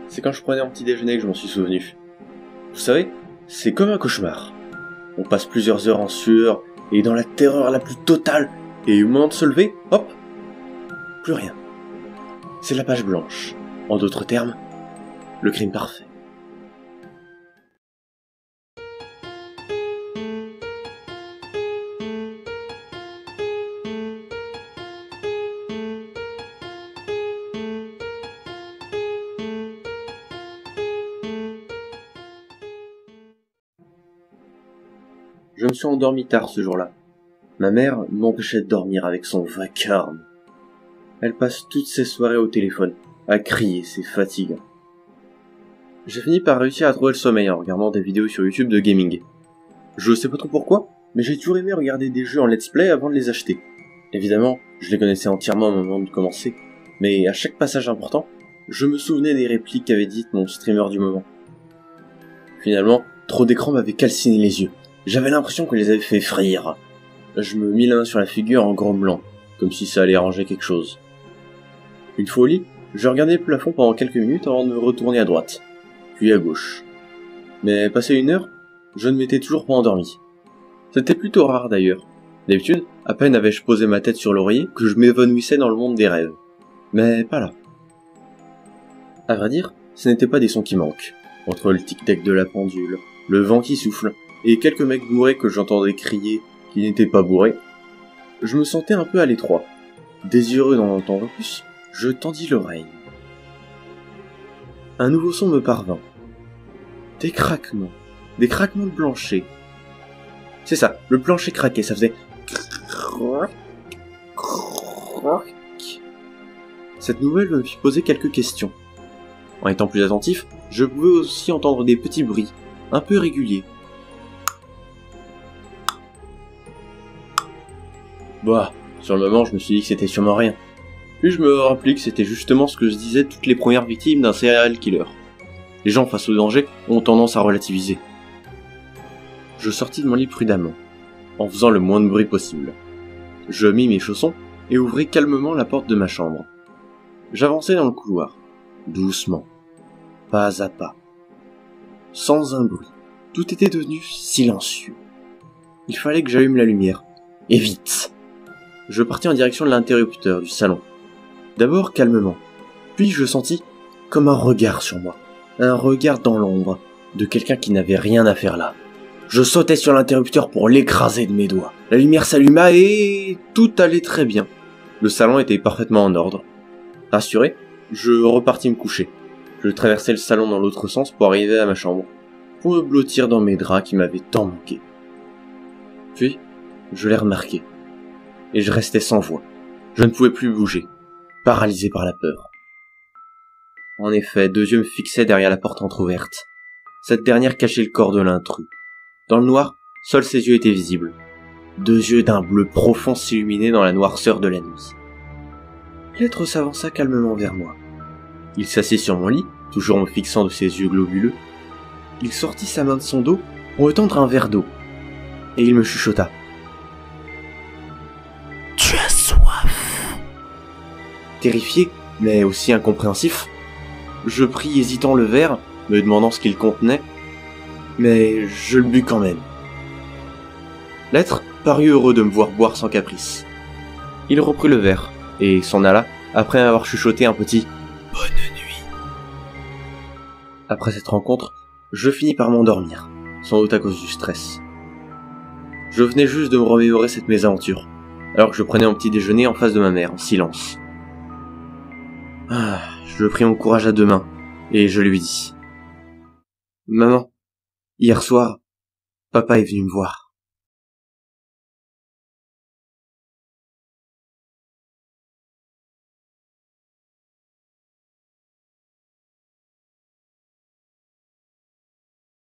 c'est quand je prenais un petit déjeuner que je m'en suis souvenu. Vous savez, c'est comme un cauchemar. On passe plusieurs heures en sueur et dans la terreur la plus totale, et au moment de se lever, hop, plus rien. C'est la page blanche. En d'autres termes, le crime parfait. Je me suis endormi tard ce jour-là. Ma mère m'empêchait de dormir avec son vacarme. Elle passe toutes ses soirées au téléphone, à crier, c'est fatigant. J'ai fini par réussir à trouver le sommeil en regardant des vidéos sur YouTube de gaming. Je sais pas trop pourquoi, mais j'ai toujours aimé regarder des jeux en let's play avant de les acheter. Évidemment, je les connaissais entièrement au moment de commencer, mais à chaque passage important, je me souvenais des répliques qu'avait dites mon streamer du moment. Finalement, trop d'écran m'avait calciné les yeux. J'avais l'impression que les avait fait frire. Je me mis la main sur la figure en grommelant, comme si ça allait arranger quelque chose. Une fois au lit, je regardais le plafond pendant quelques minutes avant de me retourner à droite, puis à gauche. Mais passé une heure, je ne m'étais toujours pas endormi. C'était plutôt rare d'ailleurs. D'habitude, à peine avais-je posé ma tête sur l'oreiller que je m'évanouissais dans le monde des rêves. Mais pas là. À vrai dire, ce n'étaient pas des sons qui manquent. Entre le tic-tac de la pendule, le vent qui souffle, et quelques mecs bourrés que j'entendais crier qui n'étaient pas bourrés, je me sentais un peu à l'étroit. Désireux d'en entendre plus, je tendis l'oreille. Un nouveau son me parvint. Des craquements de plancher. C'est ça, le plancher craquait, ça faisait... Cette nouvelle me fit poser quelques questions. En étant plus attentif, je pouvais aussi entendre des petits bruits, un peu réguliers. Bah, sur le moment, je me suis dit que c'était sûrement rien. Puis je me rappelais que c'était justement ce que se disaient toutes les premières victimes d'un serial killer. Les gens face au danger ont tendance à relativiser. Je sortis de mon lit prudemment, en faisant le moins de bruit possible. Je mis mes chaussons et ouvris calmement la porte de ma chambre. J'avançai dans le couloir, doucement, pas à pas, sans un bruit. Tout était devenu silencieux. Il fallait que j'allume la lumière, et vite. Je partis en direction de l'interrupteur du salon. D'abord calmement, puis je sentis comme un regard sur moi, un regard dans l'ombre, de quelqu'un qui n'avait rien à faire là. Je sautai sur l'interrupteur pour l'écraser de mes doigts. La lumière s'alluma et tout allait très bien. Le salon était parfaitement en ordre. Rassuré, je repartis me coucher. Je traversai le salon dans l'autre sens pour arriver à ma chambre, pour me blottir dans mes draps qui m'avaient tant manqué. Puis, je l'ai remarqué. Et je restais sans voix. Je ne pouvais plus bouger, paralysé par la peur. En effet, deux yeux me fixaient derrière la porte entr'ouverte. Cette dernière cachait le corps de l'intrus. Dans le noir, seuls ses yeux étaient visibles. Deux yeux d'un bleu profond s'illuminaient dans la noirceur de la nuit. L'être s'avança calmement vers moi. Il s'assit sur mon lit, toujours me fixant de ses yeux globuleux. Il sortit sa main de son dos pour me tendre un verre d'eau. Et il me chuchota. « Tu as soif !» Terrifié, mais aussi incompréhensif, je pris hésitant le verre, me demandant ce qu'il contenait, mais je le bus quand même. L'être parut heureux de me voir boire sans caprice. Il reprit le verre, et s'en alla, après avoir chuchoté un petit « Bonne nuit ». Après cette rencontre, je finis par m'endormir, sans doute à cause du stress. Je venais juste de me remémorer cette mésaventure, alors que je prenais mon petit déjeuner en face de ma mère, en silence. Je pris mon courage à deux mains, et je lui dis « Maman, hier soir, papa est venu me voir. »